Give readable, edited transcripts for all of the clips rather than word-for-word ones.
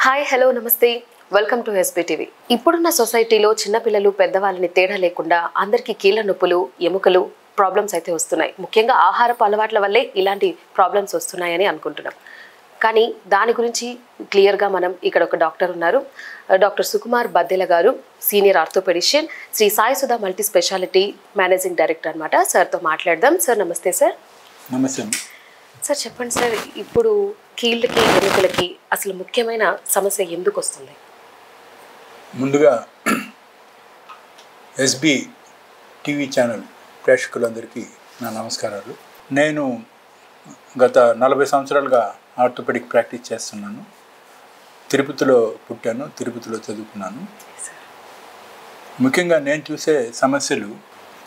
Hi hello నమస్తే welcome to SB TV. ఇప్పుడున్న సొసైటీలో చిన్నపిల్లలు పెద్దవాళ్ళని తేడా లేకుండా అందరికీ కీళ్ళ నొప్పులు ఎముకలు ప్రాబ్లమ్స్ అయితే వస్తున్నాయి. ముఖ్యంగా ఆహారపు అలవాట్ల వల్లే ఇలాంటి ప్రాబ్లమ్స్ వస్తున్నాయని అనుకుంటున్నాం. కానీ దాని గురించి క్లియర్గా మనం ఇక్కడ ఒక డాక్టర్ ఉన్నారు, doctor Sukumar Baddela garu, senior orthopedician, Shri Sai Sudha multi speciality managing director అనమాట. సార్తో మాట్లాడదాం. సార్ నమస్తే. సార్ నమస్తే. సార్ చెప్పండి సార్, ఇప్పుడు కీళ్ళకి ఎముకలకి అసలు ముఖ్యమైన సమస్య ఎందుకు వస్తుంది? ముందుగా ఎస్బీ టీవీ ఛానల్ ప్రేక్షకులందరికీ నా నమస్కారాలు. నేను గత 40 సంవత్సరాలుగా ఆర్థోపెడిక్ ప్రాక్టీస్ చేస్తున్నాను. తిరుపతిలో పుట్టాను, తిరుపతిలో చదువుకున్నాను. ముఖ్యంగా నేను చూసే సమస్యలు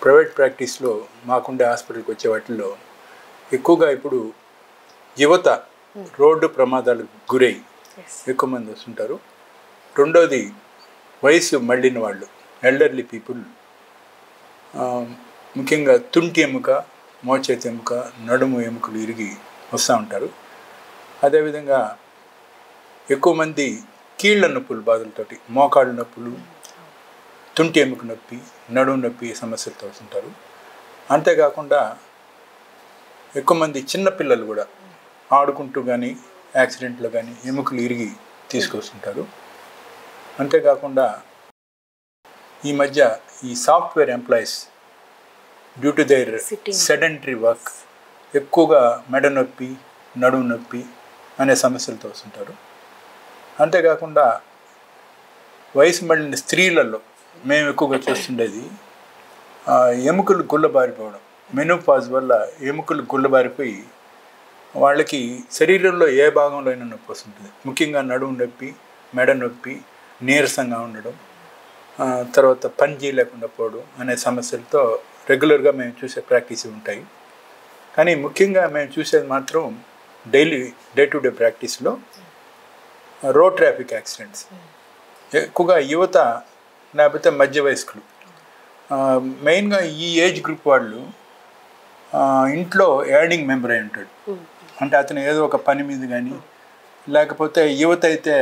ప్రైవేట్ ప్రాక్టీస్లో మాకుండే హాస్పిటల్కి వచ్చే వాటిల్లో ఎక్కువగా ఇప్పుడు యువత రోడ్డు ప్రమాదాలకు గురై ఎక్కువ మంది వస్తుంటారు. రెండోది వయసు మళ్ళిన వాళ్ళు, ఎల్డర్లీ పీపుల్, ముఖ్యంగా తుంటి ఎముక, మోచేతి ఎముక, నడుము ఎముకలు ఇరిగి వస్తూ ఉంటారు. అదేవిధంగా ఎక్కువ మంది కీళ్ళ నొప్పులు బాధలతోటి, మోకాళ్ళ నొప్పులు, తుంటి ఎముక నొప్పి, నడుము నొప్పి సమస్యలతో వస్తుంటారు. అంతేకాకుండా ఎక్కువ మంది చిన్నపిల్లలు కూడా ఆడుకుంటూ కానీ యాక్సిడెంట్లో కానీ ఎముకలు ఇరిగి తీసుకొస్తుంటారు. అంతేకాకుండా ఈ మధ్య ఈ software employees due to their sedentary work ఎక్కువగా మెడ నొప్పి, నడుము నొప్పి అనే సమస్యలతో వస్తుంటారు. అంతేకాకుండా వయసు మళ్ళిన స్త్రీలలో మేము ఎక్కువగా చూస్తుండేది ఎముకలు గుల్లబారిపోవడం. మెనోపాజ్ వల్ల ఎముకలు గుల్లబారిపోయి వాళ్ళకి శరీరంలో ఏ భాగంలో అయినా నొప్పి వస్తుంటుంది. ముఖ్యంగా నడుము నొప్పి, మెడ నొప్పి, నీరసంగా ఉండడం, తర్వాత పని చేయలేకుండా పోవడం అనే సమస్యలతో రెగ్యులర్గా మేము చూసే ప్రాక్టీస్ ఉంటాయి. కానీ ముఖ్యంగా మేము చూసేది మాత్రం డే టు డే ప్రాక్టీస్లో రోడ్ ట్రాఫిక్ యాక్సిడెంట్స్, ఎక్కువగా యువత లేకపోతే మధ్య వయస్కులు, మెయిన్గా ఈ ఏజ్ గ్రూప్ వాళ్ళు ఇంట్లో యాడింగ్ మెంబర్ అయి ఉంటాడు. అంటే అతను ఏదో ఒక పని మీద కానీ, లేకపోతే యువత అయితే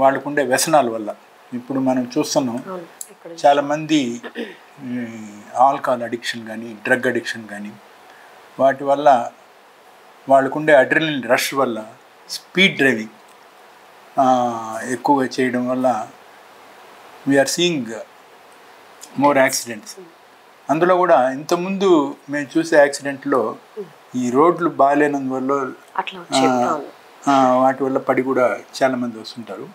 వాళ్ళకుండే వ్యసనాల వల్ల ఇప్పుడు మనం చూస్తున్నాం చాలామంది ఆల్కహాల్ అడిక్షన్ కానీ, డ్రగ్ అడిక్షన్ కానీ, వాటి వల్ల వాళ్ళకుండే అడ్రినలిన్ రష్ వల్ల స్పీడ్ డ్రైవింగ్ ఎక్కువగా చేయడం వల్ల వీఆర్ సీయింగ్ మోర్ యాక్సిడెంట్స్. అందులో కూడా ఇంతకుముందు మేము చూసే యాక్సిడెంట్లో ఈ రోడ్లు బాగాలేనందువల్ల వాటి వల్ల పడి కూడా చాలామంది వస్తుంటారు.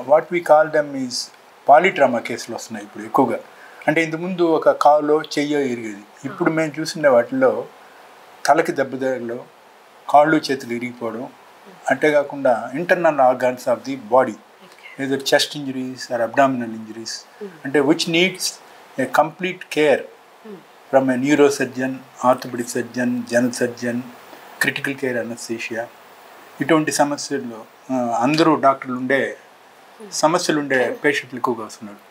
What we call them is polytrauma కేసులు వస్తున్నాయి ఇప్పుడు ఎక్కువగా. అంటే ఇంతకుముందు ఒక కాలో చెయ్యో ఇరిగేది, ఇప్పుడు మేము చూసిన వాటిల్లో తలకి దెబ్బ తగలడం, కాళ్ళు చేతులు ఇరిగిపోవడం, అంతేకాకుండా internal organs of the body, ఏదో chest injuries or abdominal injuries, అంటే which needs a complete care from a neurosurgeon, orthopedic surgeon, general surgeon, critical care anesthesia. ఇటువంటి సమస్యల్లో అందరూ డాక్టర్లు ఉండే సమస్యలు ఉండే పేషెంట్లు ఎక్కువగా వస్తున్నారు.